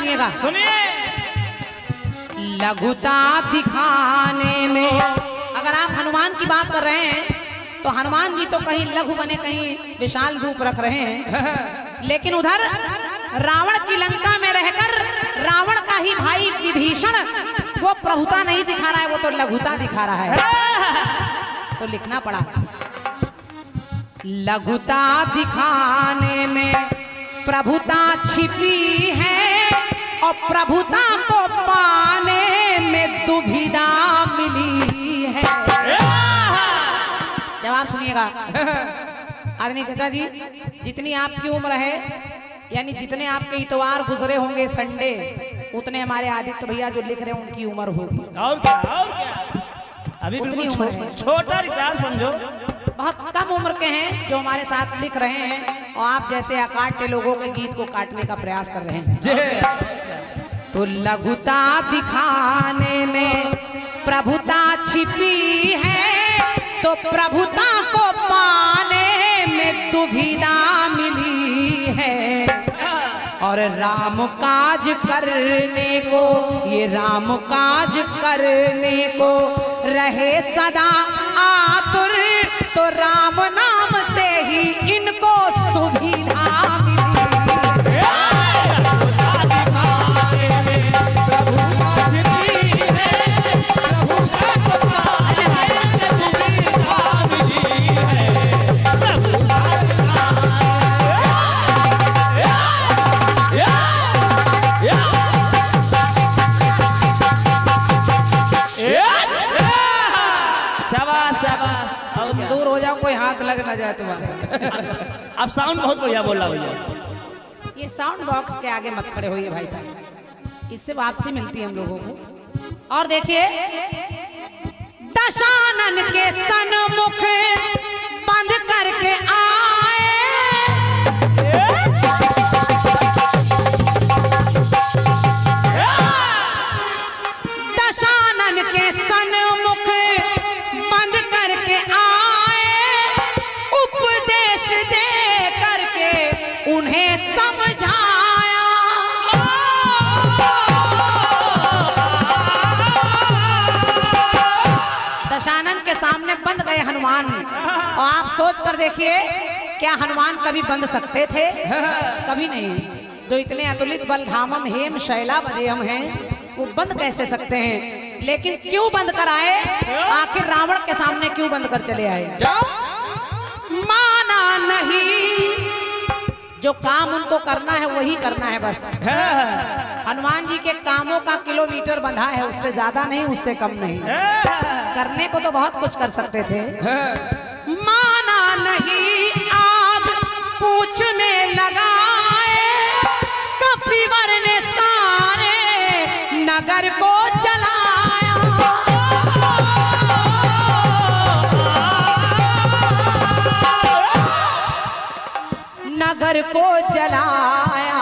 सुनिएगा, सुनिए। लघुता दिखाने में, अगर आप हनुमान की बात कर रहे हैं तो हनुमान जी तो कहीं लघु बने कहीं विशाल रूप रख रहे हैं, लेकिन उधर रावण की लंका में रहकर रावण का ही भाई विभीषण वो प्रभुता नहीं दिखा रहा है, वो तो लघुता दिखा रहा है। तो लिखना पड़ा, लघुता दिखाने में प्रभुता छिपी है और प्रभुता को पाने में दुविधा मिली है। जवाब सुनिएगा। आदरणीय चाचा जी, जितनी आपकी उम्र है, यानी जितने आपके इतवार गुजरे होंगे संडे, उतने हमारे आदित्य भैया जो लिख रहे हैं उनकी उम्र होगी। और क्या, और क्या? अभी उतनी उम्र है। छोटा रिचार्ज समझो। बहुत कम उम्र के हैं जो हमारे साथ लिख रहे हैं और आप जैसे अकाट्य लोगों के गीत को काटने का प्रयास कर रहे हैं। तो लघुता दिखाने में प्रभुता छिपी है, तो प्रभुता को पाने में दुविधा मिली है। और राम काज करने को, ये राम काज करने को रहे सदा आतुर, तो राम नाम से ही इनको सुविधा मिली। दूर हो जाओ, कोई हाथ लग ना जाए तुम्हारे। अब साउंड बहुत बढ़िया बोल रहा भैया। ये साउंड बॉक्स के आगे मत खड़े होइए भाई साहब, इससे वापसी मिलती है हम लोगों को। और देखिए, दशानन के सन्मुख बंद करके आए, दशानन के सन्मुख बंद करके आए, उपदेश दे करके उन्हें समझाया। दशानन के सामने बंद गए हनुमान, और आप सोच कर देखिए, क्या हनुमान कभी बंद सकते थे? कभी नहीं। जो इतने अतुलित बल धामम हेम शैला बदेयम हैं, वो बंद कैसे सकते हैं? लेकिन क्यों बंद कर आए? आखिर रावण के सामने क्यों बंद कर चले आए? माना नहीं, जो काम उनको करना है वही करना है बस। हनुमान जी के कामों का किलोमीटर बंधा है, उससे ज्यादा नहीं, उससे कम नहीं। करने को तो बहुत कुछ कर सकते थे। माना नहीं, आग पूछने लगाए, कपिवर ने सारे नगर को जलाया। नगर को जलाया।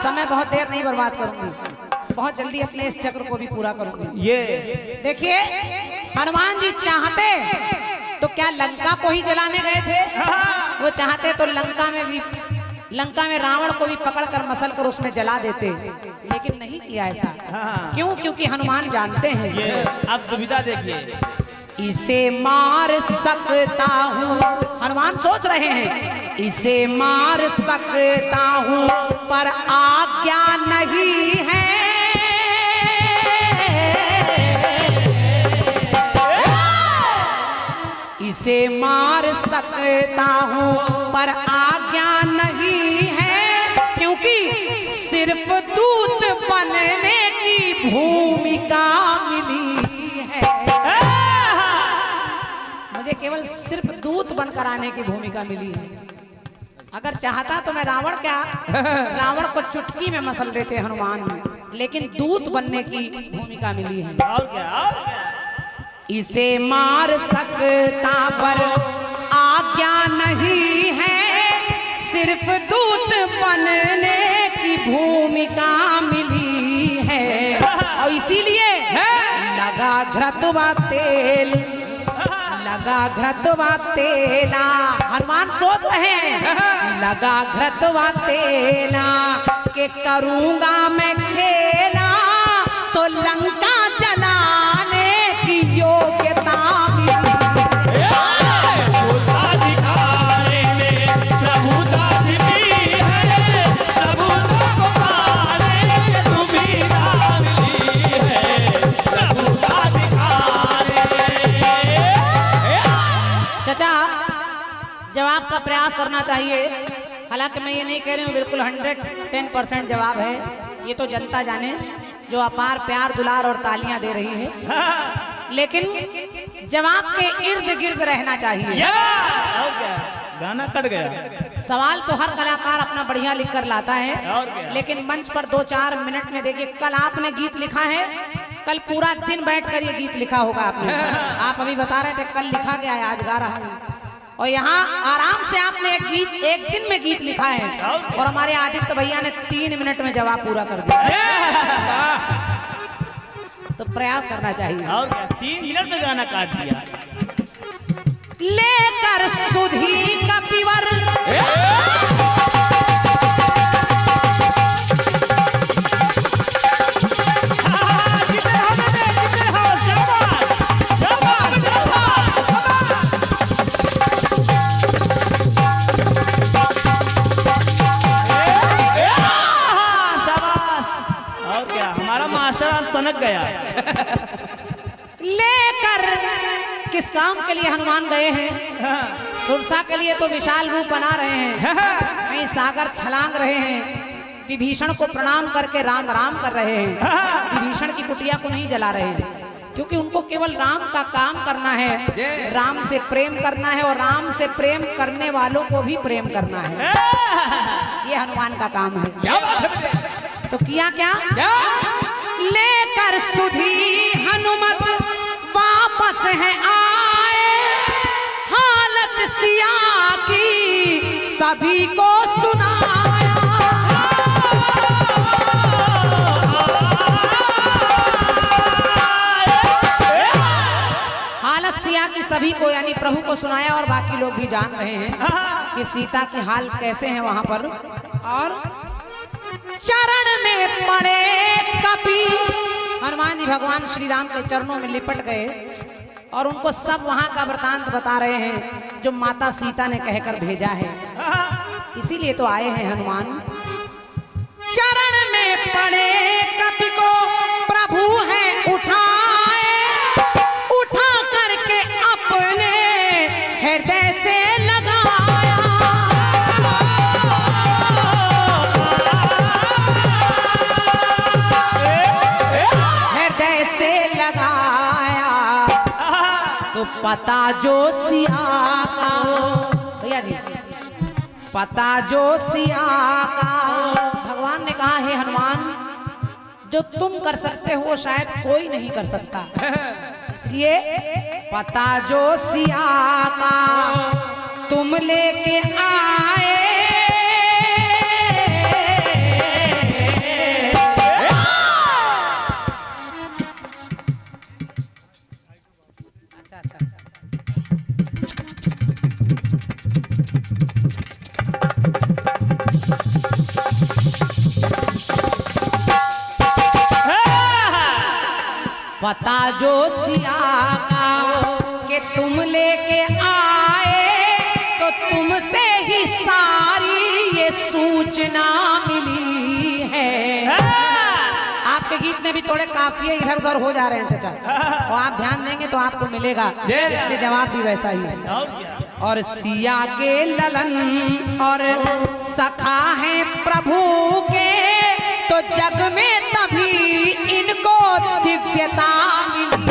समय बहुत देर नहीं बर्बाद करूंगी, बहुत जल्दी अपने इस चक्र को भी पूरा करूंगी। ये देखिए, हनुमान जी चाहते तो क्या लंका को ही जलाने गए थे? वो चाहते तो लंका में रावण को भी पकड़कर मसल कर उसमें जला देते, लेकिन नहीं किया ऐसा। क्यों? क्योंकि हनुमान जानते हैं। ये अब दुविधा देखिए, इसे मार सकता हूँ, हनुमान सोच रहे हैं, इसे मार सकता हूँ पर आज्ञा नहीं है। इसे मार सकता हूँ पर आज्ञा नहीं है, क्योंकि सिर्फ दूत बनने की भूमिका मिली है। मुझे केवल सिर्फ दूत बनकर आने की भूमिका मिली है। अगर चाहता तो मैं रावण को चुटकी में मसल देते हनुमान में, लेकिन दूत बनने की भूमिका मिली है। और क्या? इसे मार सकता पर आज्ञा नहीं है, सिर्फ दूत बनने की भूमिका मिली है। और इसीलिए लगा घृतवा तेल, लगा घृतवा तेला, हनुमान सोच रहे हैं लगा घृतवा तेला के करूंगा मैं खेला तो लंका जलाने की योग्यता जवाब का प्रयास करना चाहिए। हालांकि मैं ये नहीं कह रही हूँ बिल्कुल 110% जवाब है, ये तो जनता जाने जो अपार प्यार दुलार और तालियां दे रही है, लेकिन जवाब के इर्द गिर्द रहना चाहिए। गाना कट गया। सवाल तो हर कलाकार अपना बढ़िया लिख कर लाता है, लेकिन मंच पर 2-4 मिनट में देखिए, कल आपने गीत लिखा है, कल पूरा दिन बैठकर ये गीत लिखा होगा आपने। आप अभी बता रहे थे कल लिखा गया है, आज गा रहा हूँ। और यहाँ आराम से आपने एक दिन में गीत लिखा है, और हमारे आदित्य भैया ने 3 मिनट में जवाब पूरा कर दिया। तो प्रयास करना चाहिए। और क्या 3 मिनट में गाना काट दिया। लेकर सुधी कपिवर सनक गया। लेकर किस काम के लिए हनुमान गए हैं? सुरसा के लिए तो विशाल रूप बना रहे हैं, कहीं सागर छलांग रहे हैं, विभीषण को प्रणाम करके राम राम कर रहे हैं, विभीषण की कुटिया को नहीं जला रहे हैं, क्योंकि उनको केवल राम का काम करना है, राम से प्रेम करना है, और राम से प्रेम करने वालों को भी प्रेम करना है। ये हनुमान का काम है। तो किया क्या? लेकर सुधी हनुमत वापस है आए, हालत सिया की सभी को सुनाया। हालत सिया की सभी को यानी प्रभु को सुनाया, और बाकी लोग भी जान रहे हैं कि सीता की हाल कैसे है वहां पर। और चरण में पड़े कपि, हनुमान जी भगवान श्री राम के चरणों में लिपट गए, और उनको सब वहां का वृतांत बता रहे हैं जो माता सीता ने कहकर भेजा है। इसीलिए तो आए हैं हनुमान। चरण में पड़े कपि को प्रभु है उठाए, उठा करके अपने हृदय से लगाया। हृदय से लगाया तो पता जो सिया का, भैया जी, पता जो सिया का, भगवान ने कहा है हनुमान जो तुम कर सकते हो वो शायद कोई नहीं कर सकता, इसलिए पता जो सिया का तुम लेके आए। पता जो सिया का कि तुम लेके आए, तो तुमसे ही सारी ये सूचना मिली है। आपके गीत में भी थोड़े काफिये इधर उधर हो जा रहे हैं चाचा, और आप ध्यान देंगे तो आपको मिलेगा, इसलिए जवाब भी वैसा ही है। और सिया के ललन और सखा है प्रभु के, तो जग में तभी इनको दिव्यता मिली।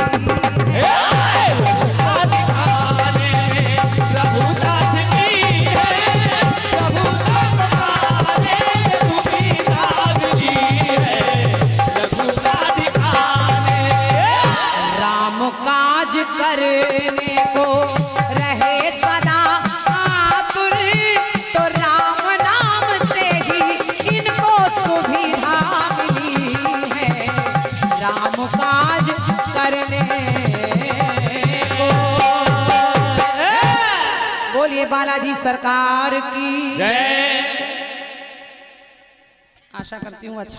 राम काज करने को रहे सदा आतुर, तो राम नाम से ही इनको सरकार की जय। आशा करती हूँ अच्छा